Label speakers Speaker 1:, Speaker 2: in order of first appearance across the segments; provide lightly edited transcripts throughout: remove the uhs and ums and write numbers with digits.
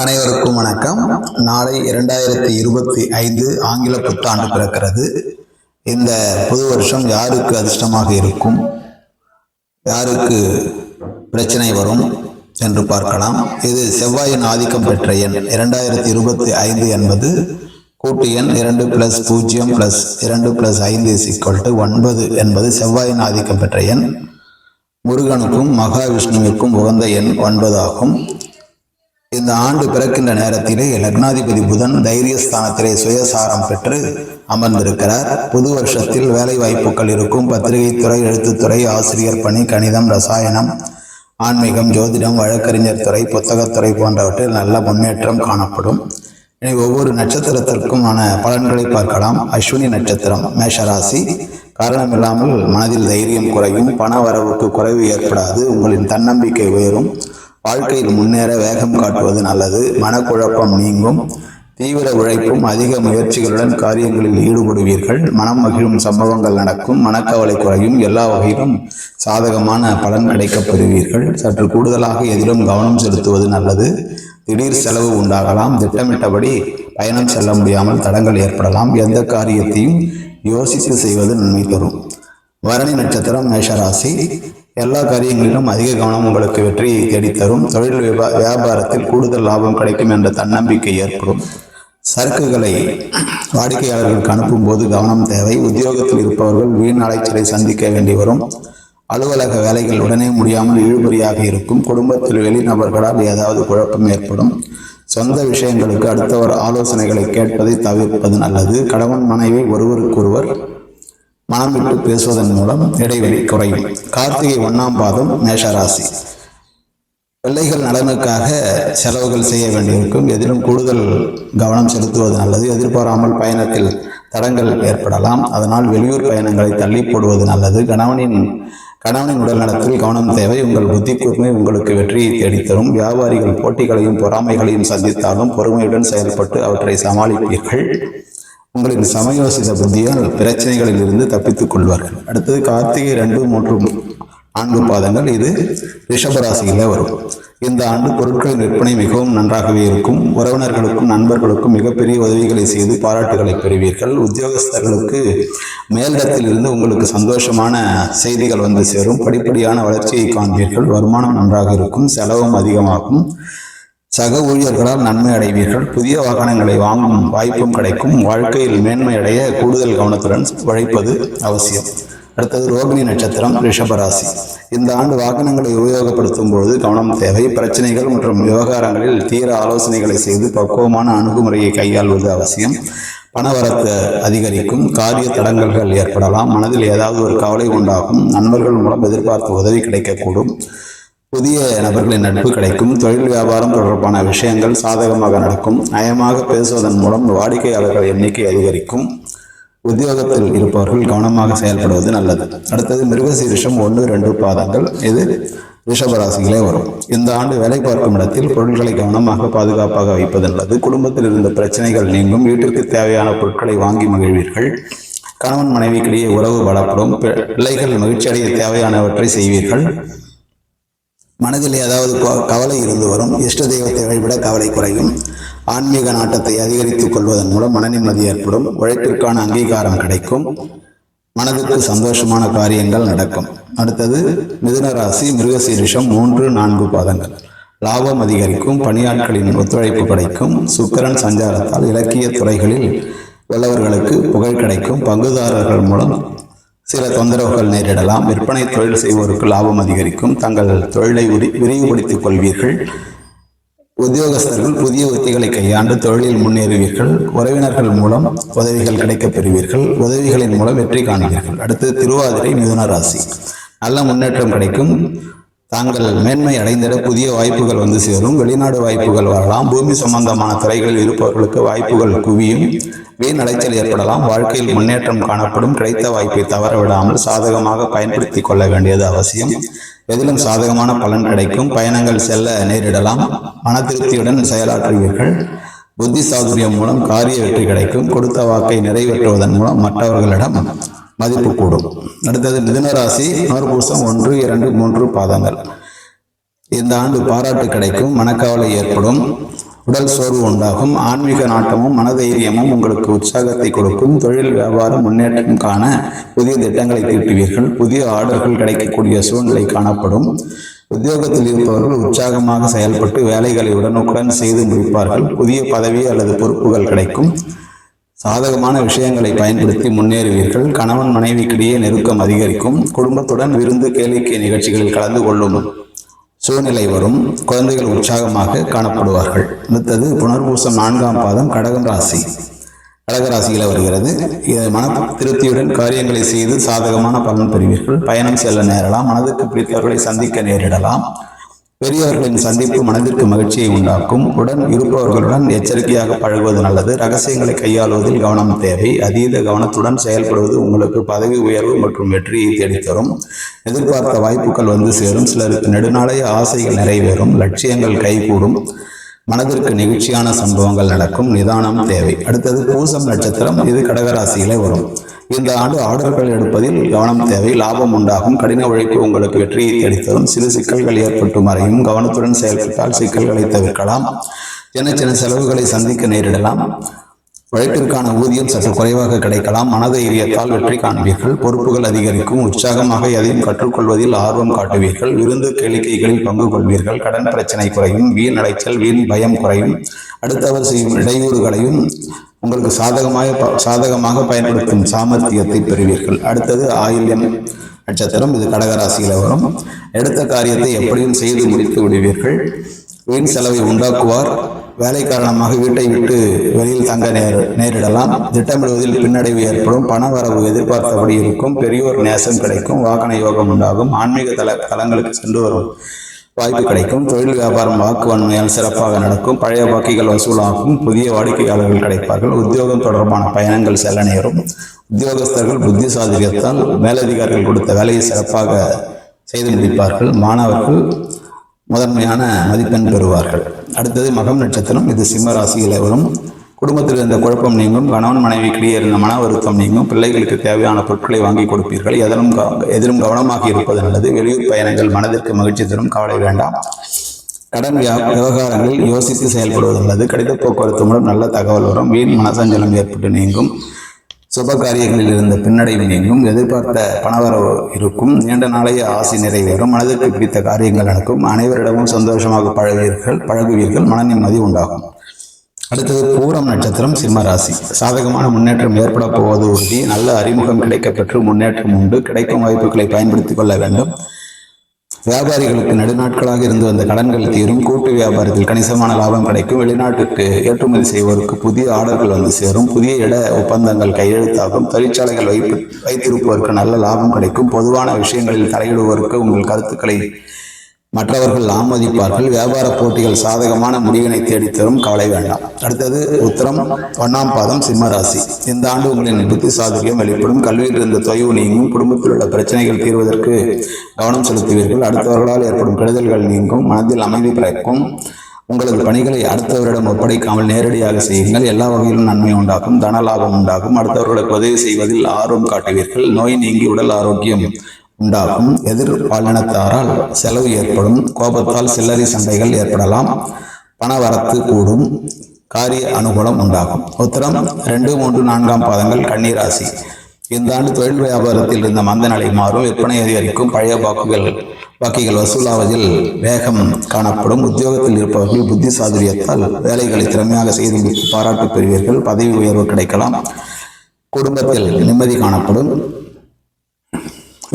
Speaker 1: அனைவருக்கும் வணக்கம். நாளை 2025 ஆங்கில புத்தாண்டு பிறக்கிறது. இந்த புது வருஷம் யாருக்கு அதிர்ஷ்டமாக இருக்கும், யாருக்கு பிரச்சனை வரும் என்று பார்க்கலாம். இது செவ்வாயின் ஆதிக்கம் பெற்ற எண் 2025 என்பது கூட்டு எண் 2 + 0 + 2 + 5 = 9 என்பது செவ்வாயின் ஆதிக்கம் பெற்ற எண். முருகனுக்கும் மகாவிஷ்ணுவிற்கும் உகந்த எண் 9 ஆகும். இந்த ஆண்டு பிறக்கின்ற நேரத்திலே லக்னாதிபதி புதன் தைரியஸ்தானத்திலே சுயசாரம் பெற்று அமர்ந்திருக்கிறார். புது வருஷத்தில் வேலை வாய்ப்புகள் இருக்கும். பத்திரிகை துறை, எழுத்துத்துறை, ஆசிரியர் பணி, கணிதம், ரசாயனம், ஆன்மீகம், ஜோதிடம், வழக்கறிஞர் துறை, புத்தகத்துறை போன்றவற்றில் நல்ல முன்னேற்றம் காணப்படும். ஒவ்வொரு நட்சத்திரத்திற்குமான பலன்களை பார்க்கலாம். அஸ்வினி நட்சத்திரம் மேஷராசி. காரணமில்லாமல் மனதில் தைரியம் குறையும். பண வரவுக்கு குறைவு ஏற்படாது. உங்களின் தன்னம்பிக்கை உயரும். வாழ்க்கையில் முன்னேற வேகம் காட்டுவது நல்லது. மனக்குழப்பம் நீங்கும். தீவிர உழைப்பும் அதிக முயற்சிகளுடன் காரியங்களில் ஈடுபடுவீர்கள். மனம் மகிழும் சம்பவங்கள் நடக்கும். மனக்கவலை குறையும். எல்லா வகையிலும் சாதகமான பலன் கிடைக்கப் பெறுவீர்கள். சற்று கூடுதலாக எதிலும் கவனம் செலுத்துவது நல்லது. திடீர் செலவு உண்டாகலாம். திட்டமிட்டபடி பயணம் செல்ல முடியாமல் தடங்கள் ஏற்படலாம். எந்த காரியத்தையும் யோசித்து செய்வது நன்மை தரும். பரணி நட்சத்திரம் மேஷராசி. எல்லா காரியங்களிலும் அதிக கவனம் உங்களுக்கு வெற்றியை தேடித்தரும். தொழில் வியாபாரத்தில் கூடுதல் லாபம் கிடைக்கும் என்ற தன்னம்பிக்கை ஏற்படும். சரக்குகளை வாடிக்கையாளர்களுக்கு அனுப்பும் போது கவனம் தேவை. உத்தியோகத்தில் இருப்பவர்கள் வீண் அலைச்சலை சந்திக்க வேண்டி வரும். அலுவலக வேலைகள் உடனே முடியாமல் இழுபறியாக இருக்கும். குடும்பத்தில் வெளிநபர்களால் ஏதாவது குழப்பம் ஏற்படும். சொந்த விஷயங்களுக்கு அடுத்தவர் ஆலோசனைகளை கேட்பதை தவிர்ப்பது நல்லது. கணவன் மனைவி ஒருவருக்கொருவர் மனம் விட்டு பேசுவதன் மூலம் இடைவெளி குறையும். கார்த்திகை 1ஆம் பாதம் மேஷராசி. பிள்ளைகள் நலனுக்காக செலவுகள் செய்ய வேண்டியிருக்கும். எதிலும் கூடுதல் கவனம் செலுத்துவது நல்லது. எதிர்பாராமல் பயணத்தில் தடங்கள் ஏற்படலாம். அதனால் வெளியூர் பயணங்களை தள்ளி போடுவது நல்லது. கணவனின் உடல் நலத்தில் கவனம் தேவை. உங்கள் புத்தி கூர்மை உங்களுக்கு வெற்றியை தேடித்தரும். வியாபாரிகள் போட்டிகளையும் பொறாமைகளையும் சந்தித்தாலும் பொறுமையுடன் செயல்பட்டு அவற்றை சமாளிப்பீர்கள். உங்களின் சமயோசித புத்தியால் பிரச்சனைகளில் இருந்து தப்பித்துக் கொள்வார்கள். அடுத்தது கார்த்திகை 2, 3, 4 பாதங்கள். இது ரிஷபராசியிலே வரும். இந்த ஆண்டு பொருட்களின் விற்பனை மிகவும் நன்றாகவே இருக்கும். உறவினர்களுக்கும் நண்பர்களுக்கும் மிகப்பெரிய உதவிகளை செய்து பாராட்டுகளை பெறுவீர்கள். உத்தியோகஸ்தர்களுக்கு மேலிடத்தில் இருந்து உங்களுக்கு சந்தோஷமான செய்திகள் வந்து சேரும். படிப்படியான வளர்ச்சியை காண்பீர்கள். வருமானம் நன்றாக இருக்கும். செலவும் அதிகமாகும். சக ஊழியர்களால் நன்மை அடைவீர்கள். புதிய வாகனங்களை வாங்கும் வாய்ப்பும் கிடைக்கும். வாழ்க்கையில் மேன்மை அடைய கூடுதல் கவனத்துடன் உழைப்பது அவசியம். அடுத்தது ரோகிணி நட்சத்திரம் ரிஷபராசி. இந்த ஆண்டு வாகனங்களை உபயோகப்படுத்தும் பொழுது கவனம் தேவை. பிரச்சனைகள் மற்றும் விவகாரங்களில் தீர ஆலோசனைகளை செய்து பக்குவமான அணுகுமுறையை கையாள்வது அவசியம். பணவரத்து அதிகரிக்கும். காரிய தடங்கல்கள் ஏற்படலாம். மனதில் ஏதாவது ஒரு கவலை உண்டாகும். நண்பர்கள் மூலம் எதிர்பார்த்த உதவி கிடைக்கக்கூடும். புதிய நபர்களின் நட்பு கிடைக்கும். தொழில் வியாபாரம் தொடர்பான விஷயங்கள் சாதகமாக நடக்கும். நயமாக பேசுவதன் மூலம் வாடிக்கையாளர்கள் எண்ணிக்கை அதிகரிக்கும். உத்தியோகத்தில் இருப்பவர்கள் கவனமாக செயல்படுவது நல்லது. அடுத்தது மிருகசீரிஷம் 1, 2 பாதங்கள். இது ரிஷபராசிகளே வரும். இந்த ஆண்டு வேலை பார்க்கும் இடத்தில் பொருட்களை கவனமாக பாதுகாப்பாக வைப்பது நல்லது. குடும்பத்தில் இருந்த பிரச்சனைகள் நீங்கும். வீட்டிற்கு தேவையான பொருட்களை வாங்கி மகிழ்வீர்கள். கணவன் மனைவிக்கிடையே உறவு பலப்படும். பிள்ளைகள் மகிழ்ச்சி அடைய தேவையானவற்றை செய்வீர்கள். மனதில் ஏதாவது கவலை இருந்து வரும். இஷ்ட தெய்வத்தை வழிபட கவலை குறையும். ஆன்மீக நாட்டத்தை அதிகரித்துக் கொள்வதன் மூலம் மனநிம்மதி ஏற்படும். உழைப்பிற்கான அங்கீகாரம் கிடைக்கும். மனதுக்கு சந்தோஷமான காரியங்கள் நடக்கும். அடுத்தது மிதுன ராசி மிருகசீரிஷம் 3, 4 பாதங்கள். லாபம் அதிகரிக்கும். பணியாட்களின் ஒத்துழைப்பு கிடைக்கும். சுக்கிரன் சஞ்சாரத்தால் இலக்கிய துறைகளில் உள்ளவர்களுக்கு புகழ் கிடைக்கும். பங்குதாரர்கள் மூலம் சில தொந்தரவுகள் நேரிடலாம். விற்பனை தொழில் செய்வோருக்கு லாபம் அதிகரிக்கும். தங்கள் தொழிலை விரிவுபடுத்திக் கொள்வீர்கள். உத்தியோகஸ்தர்கள் புதிய உத்திகளை கையாண்டு தொழிலில் முன்னேறுவீர்கள். உறவினர்கள் மூலம் உதவிகள் கிடைக்கப் பெறுவீர்கள். உதவிகளின் மூலம் வெற்றி காண்பீர்கள். அடுத்து திருவாதிரை மிதுன ராசி. நல்ல முன்னேற்றம் கிடைக்கும். தாங்கள் மேன்மை அடைந்திட புதிய வாய்ப்புகள் வந்து சேரும். வெளிநாடு வாய்ப்புகள் வரலாம். பூமி சம்பந்தமான துறைகளில் இருப்பவர்களுக்கு வாய்ப்புகள் குவியும். வீண் அலைச்சல் ஏற்படலாம். வாழ்க்கையில் முன்னேற்றம் காணப்படும். கிடைத்த வாய்ப்பை தவறவிடாமல் சாதகமாக பயன்படுத்தி கொள்ள வேண்டியது அவசியம். எதிலும் சாதகமான பலன் கிடைக்கும். பயணங்கள் செல்ல நேரிடலாம். மன திருப்தியுடன் செயலாற்றுவீர்கள். புத்தி சாதுரியம் மூலம் காரிய வெற்றி கிடைக்கும். கொடுத்த வாக்கை நிறைவேற்றுவதன் மூலம் மற்றவர்களிடம் மதிப்பு கூடும். அடுத்தது மிதுனராசி புனர்பூசம் 1, 2, 3 பாதங்கள். இந்த ஆண்டு பாராட்டு கிடைக்கும். மனக்கவலை ஏற்படும். உடல் சோர்வு உண்டாகும். ஆன்மீக நாட்டமும் மனதைரியமும் உங்களுக்கு உற்சாகத்தை கொடுக்கும். தொழில் வியாபாரம் முன்னேற்றம் காண புதிய திட்டங்களை தீட்டுவீர்கள். புதிய ஆர்டர்கள் கிடைக்கக்கூடிய சூழ்நிலை காணப்படும். உத்தியோகத்தில் இருப்பவர்கள் உற்சாகமாக செயல்பட்டு வேலைகளை உடனுக்குடன் செய்து முடிப்பார்கள். புதிய பதவி அல்லது பொறுப்புகள் கிடைக்கும். சாதகமான விஷயங்களை பயன்படுத்தி முன்னேறுவீர்கள். கணவன் மனைவிக்கிடையே நெருக்கம் அதிகரிக்கும். குடும்பத்துடன் விருந்து கேளிக்கை நிகழ்ச்சிகளில் கலந்து கொள்ளும் சூழ்நிலை வரும். குழந்தைகள் உற்சாகமாக காணப்படுவார்கள். அடுத்தது புனர்பூசம் 4ஆம் பாதம் கடகம் ராசி. கடகராசியில் வருகிறது. மன திருப்தியுடன் காரியங்களை செய்து சாதகமான பலன் பெறுவீர்கள். பயணம் செல்ல நேரலாம். மனதுக்கு பிடித்தவர்களை சந்திக்க நேரிடலாம். பெரியவர்களின் சந்திப்பு மனதிற்கு மகிழ்ச்சியை உண்டாக்கும். உடன் இருப்பவர்களுடன் எச்சரிக்கையாக பழகுவது நல்லது. ரகசியங்களை கையாளுவதில் கவனம் தேவை. அதீத கவனத்துடன் செயல்படுவது உங்களுக்கு பதவி உயர்வு மற்றும் வெற்றியை தேடித்தரும். எதிர்பார்த்த வாய்ப்புகள் வந்து சேரும். சிலருக்கு நெடுநாளைய ஆசைகள் நிறைவேறும். லட்சியங்கள் கைகூடும். மனதிற்கு நெகிழ்ச்சியான சம்பவங்கள் நடக்கும். நிதானம் தேவை. அடுத்தது பூசம் நட்சத்திரம். இது கடகராசியிலே வரும். இந்த ஆண்டு ஆர்டர்கள் எடுப்பதில் கவனம் தேவை. லாபம் உண்டாகும். கடின உழைப்பு உங்களுக்கு வெற்றியை தேடித்தரும். சிறு சிக்கல்கள் ஏற்பட்டு மறையும். கவனத்துடன் செயல்பட்டால் சிக்கல்களை தவிர்க்கலாம். சின்ன சின்ன செலவுகளை சந்திக்க நேரிடலாம். உழைப்பிற்கான ஊதியம் சற்று குறைவாக கிடைக்கலாம். மனதைரியத்தால் வெற்றி காண்பீர்கள். பொறுப்புகள் அதிகரிக்கும். உற்சாகமாக எதையும் கற்றுக்கொள்வதில் ஆர்வம் காட்டுவீர்கள். விருந்து கேளிக்கைகளில் பங்கு கொள்வீர்கள். கடன் பிரச்சனை குறையும். வீண் அலைச்சல் வீண் பயம் குறையும். அடுத்தவர் செய்யும் இடையூறுகளையும் உங்களுக்கு சாதகமாக பயன்படுத்தும் சாமர்த்தியத்தை பெறுவீர்கள். அடுத்தது ஆயில்யம் நட்சத்திரம். இது கடகராசியில் வரும். எடுத்த காரியத்தை எப்படியும் செய்து முடித்து விடுவீர்கள். வீண் செலவை உண்டாக்குவார். வேலை காரணமாக வீட்டை விட்டு வெளியில் தங்க நேரிடலாம். திட்டமிடுவதில் பின்னடைவு ஏற்படும். பண வரவு எதிர்பார்த்தபடி இருக்கும். பெரியோர் நேசம் கிடைக்கும். வாகன யோகம் உண்டாகும். ஆன்மீக தலங்களுக்கு சென்று வரும் வாய்ப்பு கிடைக்கும். தொழில் வியாபாரம் வாக்கு வன்மையால் சிறப்பாக நடக்கும். பழைய பாக்கிகள் வசூலாகும். புதிய வாடிக்கையாளர்கள் கிடைப்பார்கள். உத்தியோகம் தொடர்பான பயணங்கள் செல்ல நேரும். உத்தியோகஸ்தர்கள் புத்தி சாதுரியத்தால் மேலதிகாரிகள் கொடுத்த வேலையை சிறப்பாக செய்து முடிப்பார்கள். மாணவர்கள் முதன்மையான மதிப்பெண் பெறுவார்கள். அடுத்தது மகம் நட்சத்திரம். இது சிம்ம ராசியில் வரும். குடும்பத்தில் இருந்த குழப்பம் நீங்கும். கணவன் மனைவிக்கிடையே இருந்த மன வருத்தம் நீங்கும். பிள்ளைகளுக்கு தேவையான பொருட்களை வாங்கி கொடுப்பீர்கள். எதிலும் கவனமாக இருப்பது நல்லது. வெளியூர் பயணங்கள் மனதிற்கு மகிழ்ச்சி தரும். கவலை வேண்டாம். கடன் விவகாரங்களில் யோசித்து செயல்படுவது நல்லது. கடித போக்குவரத்து மூலம் நல்ல தகவல் வரும். வீண் மனசஞ்சலம் ஏற்பட்டு நீங்கும். சுப காரியங்களில் இருந்த பின்னடைவு நீங்கும். எதிர்பார்த்த பணவரவு இருக்கும். நீண்ட நாளைய ஆசை நிறைவேறும். மனதிற்கு பிடித்த காரியங்கள் நடக்கும். அனைவரிடமும் சந்தோஷமாக பழகுவீர்கள். மன நிம்மதி உண்டாகும். அடுத்தது பூரம் நட்சத்திரம். சிம்ம ராசி. சாதகமான முன்னேற்றம் ஏற்பட போவது உறுதி. நல்ல அறிமுகம் கிடைக்கப்பெற்று முன்னேற்றம் உண்டு. கிடைக்கும் வாய்ப்புகளை பயன்படுத்திக் கொள்ள வேண்டும். வியாபாரிகளுக்கு நெடுநாட்களாக இருந்து வந்த கடன்கள் தீரும். கூட்டு வியாபாரத்தில் கணிசமான லாபம் கிடைக்கும். வெளிநாட்டுக்கு ஏற்றுமதி செய்வோருக்கு புதிய ஆர்டர்கள் வந்து சேரும். புதிய இட ஒப்பந்தங்கள் கையெழுத்தாகும். தொழிற்சாலைகள் வைத்திருப்பவருக்கு நல்ல லாபம் கிடைக்கும். பொதுவான விஷயங்களில் தலையிடுவோருக்கு உங்கள் கருத்துக்களை மற்றவர்கள் ஆமோதிப்பார்கள். வியாபார போட்டிகள் சாதகமான முடிவினை தேடித்தரும். கவலை வேண்டாம். அடுத்தது உத்திரம் 1ஆம் பாதம். சிம்ம ராசி. இந்த ஆண்டு உங்களின் புத்தி சாதுரியம் வெளிப்படும். கல்வியில் இருந்த தொய்வு நீங்கும். குடும்பத்தில் உள்ள பிரச்சனைகள் தீர்வதற்கு கவனம் செலுத்துவீர்கள். அடுத்தவர்களால் ஏற்படும் கெடுதல்கள் நீங்கும். மனதில் அமைதி பிறக்கும். உங்களது பணிகளை அடுத்தவரிடம் ஒப்படைக்காமல் நேரடியாக செய்யுங்கள். எல்லா வகையிலும் நன்மை உண்டாகும். தன லாபம் உண்டாகும். அடுத்தவர்களுக்கு உதவி செய்வதில் ஆர்வம் காட்டுவீர்கள். நோய் நீங்கி உடல் ஆரோக்கியம் உண்டாகும். எதிர் பாலினத்தாரால் செலவு ஏற்படும். கோபத்தால் சில்லறை சண்டைகள் ஏற்படலாம். பண வரத்து கூடும். காரிய அனுகூலம் உண்டாகும். உத்திரம் 2, 3, 4ஆம் பாதங்கள் கன்னிராசி. இந்த ஆண்டு தொழில் வியாபாரத்தில் இருந்த மந்த நிலை மாறும். விற்பனை அதிகரிக்கும். பழைய பாக்கிகள் வசூலாவதில் வேகம் காணப்படும். உத்தியோகத்தில் இருப்பவர்கள் புத்தி சாதுரியத்தால் வேலைகளை திறமையாக செய்து முடித்து பாராட்டு பெறுவீர்கள். பதவி உயர்வு கிடைக்கலாம். குடும்பத்தில் நிம்மதி காணப்படும்.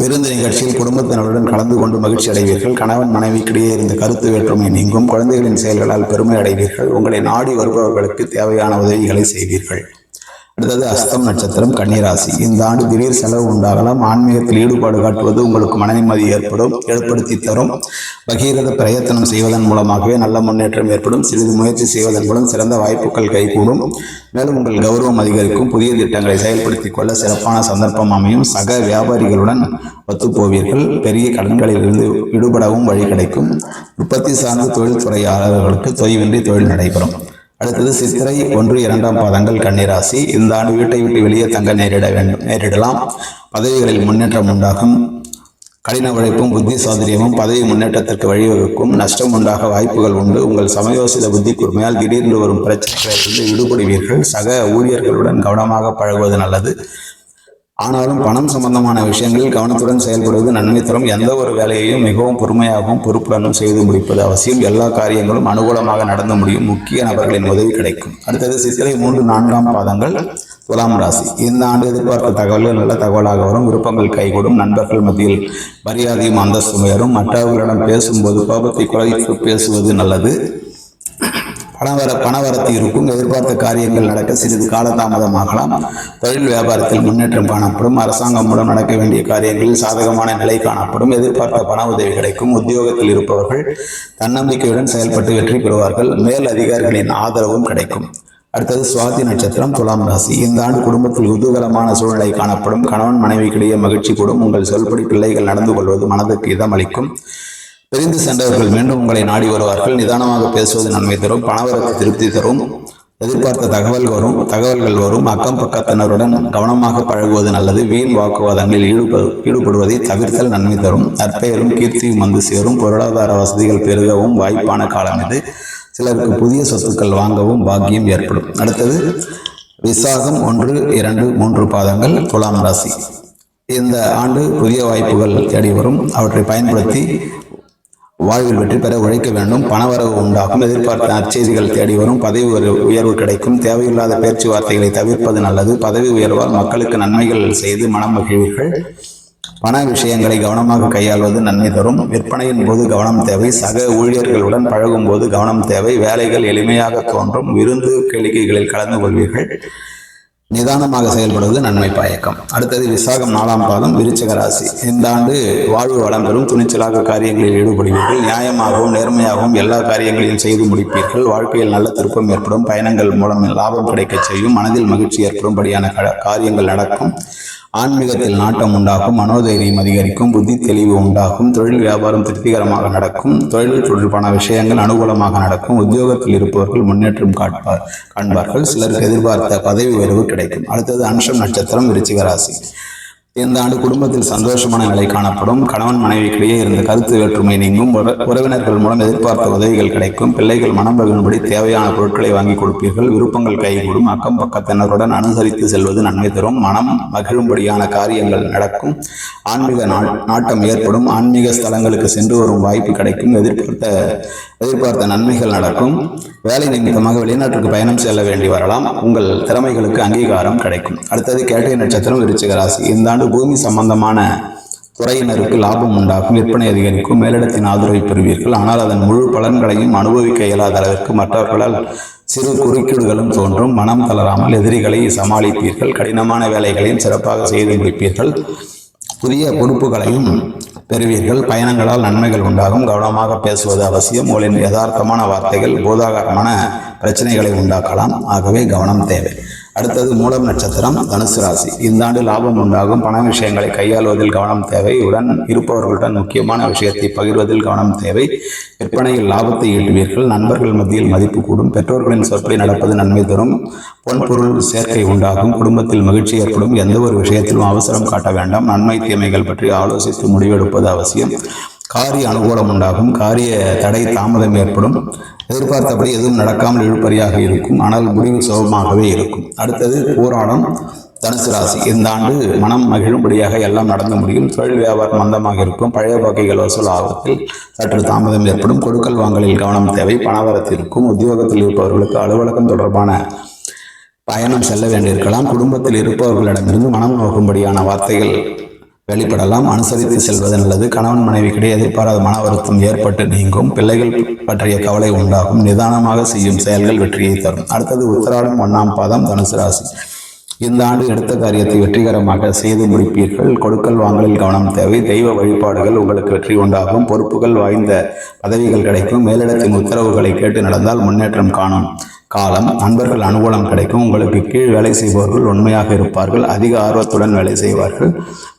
Speaker 1: விருந்து நிகழ்ச்சியில் குடும்பத்தினருடன் கலந்து கொண்டு மகிழ்ச்சி அடைவீர்கள். கணவன் மனைவிக்கிடையே இருந்த கருத்து வேற்றுமை நீங்கும். குழந்தைகளின் செயல்களால் பெருமை அடைவீர்கள். உங்களை நாடி வருபவர்களுக்கு தேவையான உதவிகளை செய்வீர்கள். அடுத்தது அஸ்தம் நட்சத்திரம். கன்னிராசி. இந்த ஆண்டு திடீர் செலவு உண்டாகலாம். ஆன்மீகத்தில் ஈடுபாடு காட்டுவது உங்களுக்கு மன நிம்மதி ஏற்படுத்தி தரும். பகீரத பிரயத்தனம் செய்வதன் மூலமாகவே நல்ல முன்னேற்றம் ஏற்படும். சிறிது முயற்சி செய்வதன் மூலம் சிறந்த வாய்ப்புகள் கைகூடும். மேலும் உங்கள் கௌரவம் அதிகரிக்கும். புதிய திட்டங்களை செயல்படுத்திக் கொள்ள சிறப்பான சந்தர்ப்பம் அமையும். சக வியாபாரிகளுடன் ஒத்துப்போவீர்கள். பெரிய கடன்களில் இருந்து விடுபடவும் வழி கிடைக்கும். உற்பத்தி சார்ந்த தொழில்துறையாளர்களுக்கு தொய்வின்றி தொழில் நடைபெறும். அடுத்தது சித்திரை 1, 2ஆம் பாதங்கள் கன்னிராசி. இந்த ஆண்டு வீட்டை விட்டு வெளியே தங்க நேரிடலாம். பதவிகளில் முன்னேற்றம் உண்டாகும். கடின உழைப்பும் புத்தி சாதுரியமும் பதவி முன்னேற்றத்திற்கு வழிவகுக்கும். நஷ்டம் உண்டாக வாய்ப்புகள் உண்டு. உங்கள் சமயோசித புத்தி கூர்மையால் திடீர்னு வரும் பிரச்சனைகளிலிருந்து விடுபடுவீர்கள். சக ஊழியர்களுடன் கவனமாக பழகுவது நல்லது. ஆனாலும் பணம் சம்பந்தமான விஷயங்களில் கவனத்துடன் செயல்படுவது நன்மை தரும். எந்த ஒரு வேலையையும் மிகவும் பொறுமையாகவும் பொறுப்புடனும் செய்து முடிப்பது அவசியம். எல்லா காரியங்களும் அனுகூலமாக நடந்து முடியும். முக்கிய நபர்களின் உதவி கிடைக்கும். அடுத்தது சித்திரை 3, 4ஆம் பாதங்கள் துலாம் ராசி. இந்த ஆண்டு எதிர்பார்த்த தகவல்கள் நல்ல தகவலாக வரும். விருப்பங்கள் கைகூடும். நண்பர்கள் மத்தியில் மரியாதையும் அந்தஸ்தும் உயரும். மற்றவர்களிடம் பேசும்போது கோபத்தை குறைத்து பேசுவது நல்லது. பணவரத்து இருக்கும். எதிர்பார்த்த காரியங்கள் நடக்க சிறிது காலதாமதமாகலாம். தொழில் வியாபாரத்தில் முன்னேற்றம் காணப்படும். அரசாங்கம் மூலம் நடக்க வேண்டிய காரியங்களில் சாதகமான நிலை காணப்படும். எதிர்பார்த்த பண உதவி கிடைக்கும். உத்தியோகத்தில் இருப்பவர்கள் தன்னம்பிக்கையுடன் செயல்பட்டு வெற்றி பெறுவார்கள். மேல் அதிகாரிகளின் ஆதரவும் கிடைக்கும். அடுத்தது சுவாதி நட்சத்திரம் துலாம் ராசி. இந்த ஆண்டு குடும்பத்தில் குதூகலமான சூழ்நிலை காணப்படும். கணவன் மனைவிக்கிடையே மகிழ்ச்சி கூடும். உங்கள் சொல்படி பிள்ளைகள் நடந்து கொள்வது மனதுக்கு இதமளிக்கும். பிரிந்து சென்றவர்கள் மீண்டும் உங்களை நாடி வருவார்கள். நிதானமாக பேசுவது நன்மை தரும். பணவரத்து திருப்தி தரும். எதிர்பார்த்த தகவல்கள் வரும். அக்கம் பக்கத்தினருடன் கவனமாக பழகுவது நல்லது. வீண் வாக்குவாதங்களில் ஈடுபடுவதை தவிர்த்தல் நன்மை தரும். நற்பெயரும் கீர்த்தியும் வந்து சேரும். பொருளாதார வசதிகள் பெருகவும் வாய்ப்பான காலம் இது. சிலருக்கு புதிய சொத்துக்கள் வாங்கவும் பாக்கியம் ஏற்படும். அடுத்தது விசாகம் 1, 2, 3 பாதங்கள் துலாம் ராசி. இந்த ஆண்டு புதிய வாய்ப்புகள் தேடி வரும். அவற்றை பயன்படுத்தி வாழ்வில் வெற்றி பெற உழைக்க வேண்டும். பணவரவு உண்டாகும். எதிர்பார்த்த நற்செய்திகள் தேடி வரும். பதவி உயர்வு கிடைக்கும். தேவையில்லாத பேச்சுவார்த்தைகளை தவிர்ப்பது நல்லது. பதவி உயர்வால் மக்களுக்கு நன்மைகள் செய்து மனம் மகிழ்வீர்கள். பண விஷயங்களை கவனமாக கையாள்வது நன்மை தரும். விற்பனையின் போது கவனம் தேவை. சக ஊழியர்களுடன் பழகும் போது கவனம் தேவை. வேலைகள் எளிமையாக தோன்றும். விருந்து கேளிக்கைகளில் கலந்து கொள்வீர்கள். நிதானமாக செயல்படுவது நன்மை பயக்கம். அடுத்தது விசாகம் 4ஆம் பாதம் விருச்சிக ராசி. இந்த ஆண்டு வாழ்வு வளம் பெறும். துணிச்சலாக காரியங்களில் ஈடுபடுவீர்கள். நியாயமாகவும் நேர்மையாகவும் எல்லா காரியங்களையும் செய்து முடிப்பீர்கள். வாழ்க்கையில் நல்ல திருப்பம் ஏற்படும். பயணங்கள் மூலம் லாபம் கிடைக்க செய்யும். மனதில் மகிழ்ச்சி ஏற்படும்படியான காரியங்கள் நடக்கும். ஆன்மீகத்தில் நாட்டம் உண்டாகும். மனோதைரியம் அதிகரிக்கும். புத்தி தெளிவு உண்டாகும். தொழில் வியாபாரம் திருப்திகரமாக நடக்கும். தொழில் தொடர்பான விஷயங்கள் அனுகூலமாக நடக்கும். உத்தியோகத்தில் இருப்பவர்கள் முன்னேற்றம் காண்பார்கள். சிலருக்கு எதிர்பார்த்த பதவி உயர்வு கிடைக்கும். அடுத்தது அனுஷம் நட்சத்திரம் விருச்சிக ராசி. இந்த ஆண்டு குடும்பத்தில் சந்தோஷமான நிலை காணப்படும். கணவன் மனைவிக்கிடையே இருந்த கருத்து வேற்றுமை நீங்கும். உறவினர்கள் மூலம் எதிர்பார்த்த உதவிகள் கிடைக்கும். பிள்ளைகள் மனம் பகிரும்படி தேவையான பொருட்களை வாங்கி கொடுப்பீர்கள். விருப்பங்கள் கைகூடும். அக்கம் பக்கத்தினருடன் அனுசரித்து செல்வது நன்மை தரும். மனம் மகிழும்படியான காரியங்கள் நடக்கும். ஆன்மீக நாட்டம் ஏற்படும். ஆன்மீக ஸ்தலங்களுக்கு சென்று வரும் வாய்ப்பு கிடைக்கும். எதிர்பார்த்த நன்மைகள் நடக்கும். வேலை நிமித்தமாக வெளிநாட்டுக்கு பயணம் செல்ல வேண்டி வரலாம். உங்கள் திறமைகளுக்கு அங்கீகாரம் கிடைக்கும். அடுத்தது கேட்டை நட்சத்திரம் விருச்சிக ராசி. இந்த ஆண்டு பூமி சம்பந்தமான துறையினருக்கு லாபம் உண்டாகும். விற்பனை அதிகரிக்கும். மேலிடத்தின் ஆதரவை பெறுவீர்கள். ஆனால் அதன் முழு பலன்களையும் அனுபவிக்க இயலாத அளவிற்கு மற்றவர்களால் சிறு குறுக்கீடுகளும் தோன்றும். மனம் தளராமல் எதிரிகளை சமாளிப்பீர்கள். கடினமான வேலைகளையும் சிறப்பாக செய்து முடிப்பீர்கள். புதிய பொறுப்புகளையும் பெறுவீர்கள். பயணங்களால் நன்மைகள் உண்டாகும். கவனமாக பேசுவது அவசியம். உங்களின் யதார்த்தமான வார்த்தைகள் பூதாகரமான பிரச்சனைகளை உண்டாக்கலாம். ஆகவே கவனம் தேவை. அடுத்தது மூலம் நட்சத்திரம் தனுசு ராசி. இந்த ஆண்டு லாபம் உண்டாகும். பண விஷயங்களை கையாளுவதில் கவனம் தேவை. உடன் இருப்பவர்களுடன் முக்கியமான விஷயத்தை பகிர்வதில் கவனம் தேவை. விற்பனையில் லாபத்தை ஈட்டுவீர்கள். நண்பர்கள் மத்தியில் மதிப்பு கூடும். பெற்றோர்களின் சொற்படி நடப்பது நன்மை தரும். பொன்பொருள் சேர்க்கை உண்டாகும். குடும்பத்தில் மகிழ்ச்சி ஏற்படும். எந்த ஒரு விஷயத்திலும் அவசரம் காட்ட வேண்டாம். நன்மை தீமைகள் பற்றி ஆலோசித்து முடிவெடுப்பது அவசியம். காரிய அனுகூலம் உண்டாகும். காரிய தடை தாமதம் ஏற்படும். எதிர்பார்த்தபடி எதுவும் நடக்காமல் இழுபறியாக இருக்கும். ஆனால் முடிவு சுலபமாகவே இருக்கும். அடுத்தது போராடம் தனுசு ராசி. இந்த ஆண்டு மனம் மகிழும்படியாக எல்லாம் நடந்து முடியும். தொழில் வியாபாரம் மந்தமாக இருக்கும். பழைய வகைகள் வசூல் ஆபத்தில் சற்று தாமதம் ஏற்படும். கொடுக்கல் வாங்கலில் கவனம் தேவை. பணவரத்து இருக்கும். உத்தியோகத்தில் இருப்பவர்களுக்கு அலுவலகம் தொடர்பான பயணம் செல்ல வேண்டியிருக்கலாம். குடும்பத்தில் இருப்பவர்களிடமிருந்து மனம் நோக்கும்படியான வார்த்தைகள் வெளிப்படலாம். அனுசரித்து செல்வது நல்லது. கணவன் மனைவிக்கிடையே எதிர்பாராத மன வருத்தம் ஏற்பட்டு நீங்கும். பிள்ளைகள் பற்றிய கவலை உண்டாகும். நிதானமாக செய்யும் செயல்கள் வெற்றியை தரும். அடுத்தது உத்திராடம் 1ஆம் பாதம் தனுசு ராசி. இந்த ஆண்டு எடுத்த காரியத்தை வெற்றிகரமாக செய்து முடிப்பீர்கள். கொடுக்கல் வாங்கலில் கவனம் தேவை. தெய்வ வழிபாடுகள் உங்களுக்கு வெற்றி உண்டாகும். பொறுப்புகள் வாய்ந்த பதவிகள் கிடைக்கும். மேலிடத்தின் உத்தரவுகளை கேட்டு நடந்தால் முன்னேற்றம் காணும் காலம். நண்பர்கள் அனுகூலம் கிடைக்கும். உங்களுக்கு கீழ் வேலை செய்பவர்கள் உண்மையாக இருப்பார்கள். அதிக ஆர்வத்துடன் வேலை செய்வார்கள்.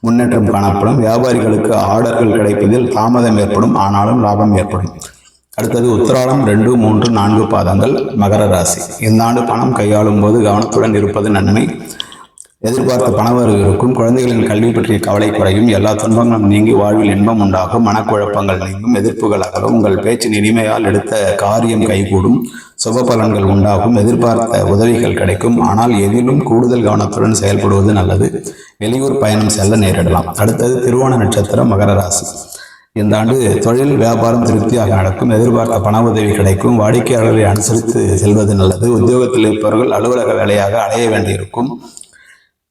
Speaker 1: முன்னேற்றம் காணப்படும். வியாபாரிகளுக்கு ஆர்டர்கள் கிடைப்பதில் தாமதம் ஏற்படும். ஆனாலும் லாபம் ஏற்படும். அடுத்தது உத்திராடம் 2, 3, 4 பாதங்கள் மகர ராசி. இந்த ஆண்டு பணம் கையாளும் போது கவனத்துடன் இருப்பது நன்மை. எதிர்பார்த்த பணவரவு இருக்கும். குழந்தைகளின் கல்வி பற்றிய கவலை குறையும். எல்லா துன்பங்களும் நீங்கி வாழ்வில் இன்பம் உண்டாகும். மனக்குழப்பங்கள் நீங்கும். எதிர்ப்புகள் அகலும். உங்கள் பேச்சின் இனிமையால் எடுத்த காரியம் கைகூடும். சுப பலன்கள் உண்டாகும். எதிர்பார்த்த உதவிகள் கிடைக்கும். ஆனால் எதிலும் கூடுதல் கவனத்துடன் செயல்படுவது நல்லது. வெளியூர் பயணம் செல்ல நேரிடலாம். அடுத்தது திருவோண நட்சத்திரம், மகர ராசி. இந்த ஆண்டு தொழில் வியாபாரம் திருப்தியாக நடக்கும். எதிர்பார்த்த பண உதவி கிடைக்கும். வாடிக்கையாளர்களை அனுசரித்து செல்வது நல்லது. உத்தியோகத்தில் இருப்பவர்கள் அலுவலக வேலையாக அலைய வேண்டியிருக்கும்.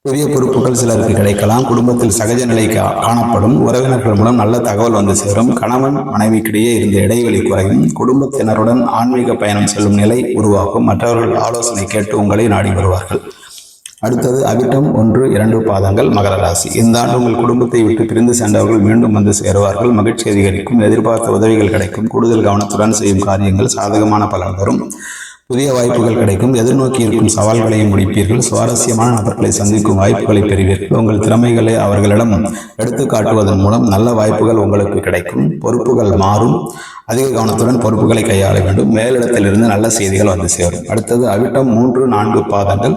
Speaker 1: புதிய பொறுப்புகள் சிலருக்கு கிடைக்கலாம். குடும்பத்தில் சகஜ நிலை காணப்படும். உறவினர்கள் மூலம் நல்ல தகவல் வந்து சேரும். கணவன் மனைவிக்கிடையே இருந்த இடைவெளி குறையும். குடும்பத்தினருடன் ஆன்மீக பயணம் செல்லும் நிலை உருவாகும். மற்றவர்கள் ஆலோசனை கேட்டு உங்களை நாடி வருவார்கள். அடுத்தது அவிட்டம் 1, 2 பாதங்கள், மகர ராசி. இந்த ஆண்டு உங்கள் குடும்பத்தை விட்டு பிரிந்து சென்றவர்கள் மீண்டும் வந்து சேருவார்கள். மகிழ்ச்சி அதிகரிக்கும். எதிர்பார்த்த உதவிகள் கிடைக்கும். கூடுதல் கவனத்துடன் செய்யும் காரியங்கள் சாதகமான பலன் தரும். புதிய வாய்ப்புகள் கிடைக்கும். எதிர்நோக்கி இருக்கும் சவால்களையும் முடிப்பீர்கள். சுவாரஸ்யமான நபர்களை சந்திக்கும் வாய்ப்புகளை பெறுவீர்கள். உங்கள் திறமைகளை அவர்களிடம் எடுத்து காட்டுவதன் மூலம் நல்ல வாய்ப்புகள் உங்களுக்கு கிடைக்கும். பொறுப்புகள் மாறும். அதிக கவனத்துடன் பொறுப்புகளை கையாள வேண்டும். மேலிடத்திலிருந்து நல்ல செய்திகள் வந்து சேரும். அடுத்தது அவிட்டம் 3, 4 பாதங்கள்,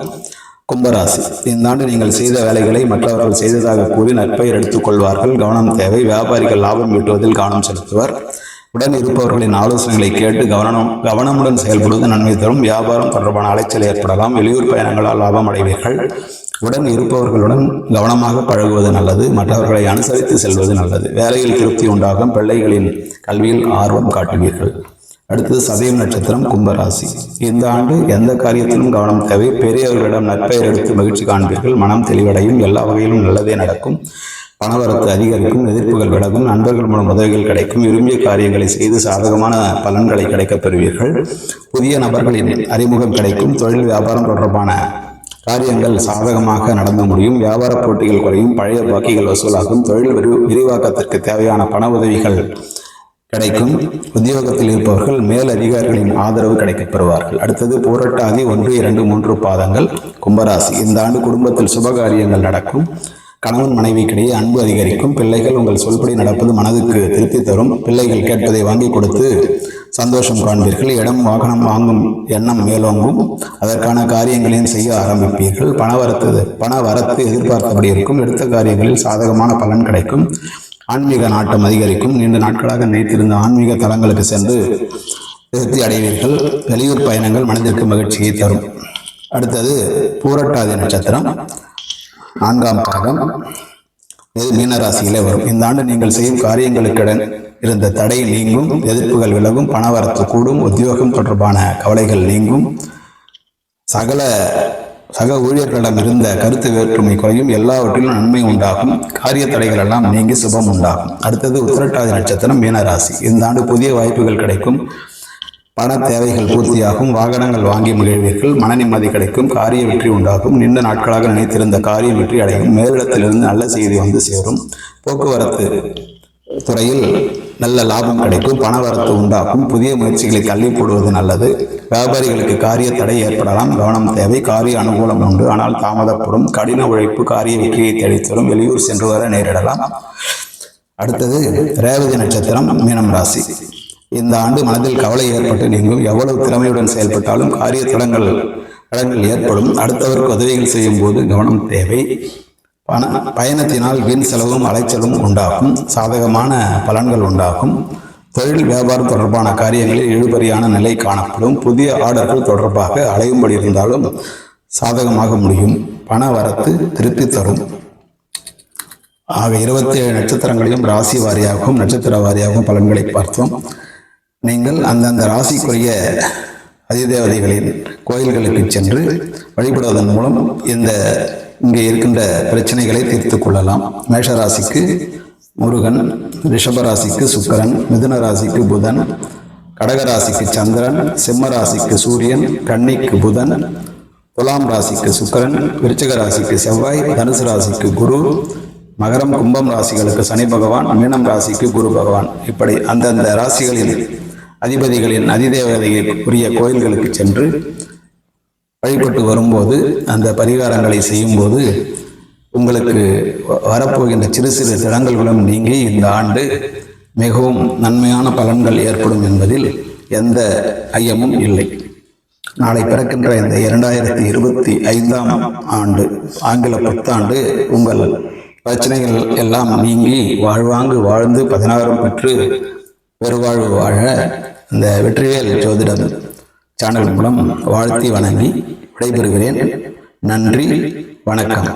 Speaker 1: கும்பராசி. இந்த ஆண்டு நீங்கள் செய்த வேலைகளை மற்றவர்கள் செய்ததாக கூறி நற்பெயர் எடுத்துக் கொள்வார்கள். கவனம் தேவை. வியாபாரிகள் லாபம் ஈட்டுவதில் கவனம் செலுத்துவர். உடன் இருப்பவர்களின் ஆலோசனைகளை கேட்டு கவனமுடன் செயல்படுவது நன்மை தரும். வியாபாரம் தொடர்பான அலைச்சல் ஏற்படலாம். வெளியூர் பயணங்களால் லாபம் அடைவீர்கள். உடன் இருப்பவர்களுடன் கவனமாக பழகுவது நல்லது. மற்றவர்களை அனுசரித்து செல்வது நல்லது. வேலையில் திருப்தி உண்டாகும். பிள்ளைகளின் கல்வியில் ஆர்வம் காட்டுவீர்கள். அடுத்தது சதயம் நட்சத்திரம், கும்பராசி. இந்த ஆண்டு எந்த காரியத்திலும் கவனம் தேவை. பெரியவர்களிடம் நற்பெயர் எடுத்து மகிழ்ச்சி காண்பீர்கள். மனம் தெளிவடையும். எல்லா வகையிலும் நல்லதே நடக்கும். பணவரத்து அதிகரிக்கும். எதிர்ப்புகள் விலகும். நண்பர்கள் மூலம் உதவிகள் கிடைக்கும். விரும்பிய காரியங்களை செய்து சாதகமான பலன்களை கிடைக்கப் பெறுவீர்கள். புதிய நபர்களின் அறிமுகம் கிடைக்கும். தொழில் வியாபாரம் தொடர்பான காரியங்கள் சாதகமாக நடந்து முடியும். வியாபார போட்டிகள் குறையும். பழைய பாக்கிகள் வசூலாகும். தொழில் விரிவாக்கத்திற்கு தேவையான பண உதவிகள் கிடைக்கும். உத்தியோகத்தில் இருப்பவர்கள் மேல் அதிகாரிகளின் ஆதரவு கிடைக்கப் பெறுவார்கள். அடுத்தது பூரட்டாதி 1, 2, 3 பாதங்கள், கும்பராசி. இந்த ஆண்டு குடும்பத்தில் சுபகாரியங்கள் நடக்கும். கணவன் மனைவிக்கிடையே அன்பு அதிகரிக்கும். பிள்ளைகள் உங்கள் சொல்படி நடப்பது மனதுக்கு திருப்தி தரும். பிள்ளைகள் கேட்பதை வாங்கி கொடுத்து சந்தோஷம் காண்பீர்கள். இடம் வாகனம் வாங்கும் எண்ணம் மேலோங்கும். அதற்கான காரியங்களையும் செய்ய ஆரம்பிப்பீர்கள். பண வரத்து எதிர்பார்த்தபடி இருக்கும். எடுத்த காரியங்களில் சாதகமான பலன் கிடைக்கும். ஆன்மீக நாட்டம் அதிகரிக்கும். நீண்ட நாட்களாக நினைத்திருந்த ஆன்மீக தலங்களுக்கு சென்று திருப்தி அடைவீர்கள். வெளியூர் பயணங்கள் மனதிற்கு மகிழ்ச்சியை தரும். அடுத்தது பூரட்டாதி நட்சத்திரம், 4ஆம் பாகம். இது மீனராசியிலே வரும். இந்த ஆண்டு நீங்கள் செய்யும் காரியங்களுக்கிடம் இருந்த தடை நீங்கும். எதிர்ப்புகள் விலகும். பணவரத்து கூடும். உத்தியோகம் தொடர்பான கவலைகள் நீங்கும். சக ஊழியர்களிடம் இருந்த கருத்து வேற்றுமை குறையும். எல்லாவற்றிலும் நன்மை உண்டாகும். காரிய தடைகள் எல்லாம் நீங்கி சுபம் உண்டாகும். அடுத்தது உத்திரட்டாதி நட்சத்திரம், மீனராசி. இந்த ஆண்டு புதிய வாய்ப்புகள் கிடைக்கும். பண தேவைகள் பூர்த்தியாகும். வாகனங்கள் வாங்கி மகிழ்வீர்கள். மன நிம்மதி கிடைக்கும். காரிய வெற்றி உண்டாகும். நீண்ட நாட்களாக நினைத்திருந்த காரியம் வெற்றி அடையும். மேலிடத்திலிருந்து நல்ல செய்தி வந்து சேரும். போக்குவரத்து துறையில் நல்ல லாபம் கிடைக்கும். பணவரத்து உண்டாகும். புதிய முயற்சிகளை தள்ளி போடுவது நல்லது. வியாபாரிகளுக்கு காரிய தடை ஏற்படலாம். கவனம் தேவை. காரிய அனுகூலம் உண்டு, ஆனால் தாமதப்படும். கடின உழைப்பு காரிய வெற்றியை தேடித்தரும். வெளியூர் சென்று வர நேரிடலாம். அடுத்தது ரேவதி நட்சத்திரம், மீனம் ராசி. இந்த ஆண்டு மனதில் கவலை ஏற்பட்டு நீங்கும். எவ்வளவு திறமையுடன் செயல்பட்டாலும் காரிய தடங்கள் ஏற்படும். அடுத்தவருக்கு உதவிகள் செய்யும் போது கவனம் தேவை. பயணத்தினால் வீண் செலவும் அலைச்சலும் உண்டாகும். சாதகமான பலன்கள் உண்டாகும். தொழில் வியாபாரம் தொடர்பான காரியங்களில் இழுபறியான நிலை காணப்படும். புதிய ஆர்டர்கள் தொடர்பாக அலையும்படி இருந்தாலும் சாதகமாக முடியும். பண வரத்து திருப்தி தரும். ஆக 27 நட்சத்திரங்களையும் ராசி வாரியாகவும் நட்சத்திர வாரியாகவும் பலன்களை பார்த்தோம். நீங்கள் அந்தந்த ராசிக்குரிய அதிதேவதைகளின் கோயில்களுக்கு சென்று வழிபடுவதன் மூலம் இங்கே இருக்கின்ற பிரச்சனைகளை தீர்த்து கொள்ளலாம். மேஷராசிக்கு முருகன், ரிஷபராசிக்கு சுக்கிரன், மிதுன ராசிக்கு புதன், கடகராசிக்கு சந்திரன், சிம்ம ராசிக்கு சூரியன், கன்னிக்கு புதன், துலாம் ராசிக்கு சுக்கிரன், விருச்சிக ராசிக்கு செவ்வாய், தனுசு ராசிக்கு குரு, மகரம் கும்பம் ராசிகளுக்கு சனி பகவான், மீனம் ராசிக்கு குரு பகவான். இப்படி அந்தந்த ராசிகளின் அதிபதிகளின் அதிதேவதைக்குரிய கோயில்களுக்கு சென்று வழிபட்டு வரும்போது அந்த பரிகாரங்களை செய்யும்போது உங்களுக்கு வரப்போகின்ற சிறு சிறு தடங்கல்களும் நீங்கி இந்த ஆண்டு மிகவும் நன்மையான பலன்கள் ஏற்படும் என்பதில் எந்த ஐயமும் இல்லை. நாளை பிறக்கின்ற இந்த 2025ஆம் ஆண்டு ஆங்கில புத்தாண்டு உங்கள் பிரச்சனைகள் எல்லாம் நீங்கி வாழ்வாங்கு வாழ்ந்து 16 பெற்று பெருவாழ்வு வாழ இந்த வெற்றிவேல் ஜோதிடம் சேனல் மூலம் வாழ்த்தி வணங்கி விடைபெறுகிறேன். நன்றி, வணக்கம்.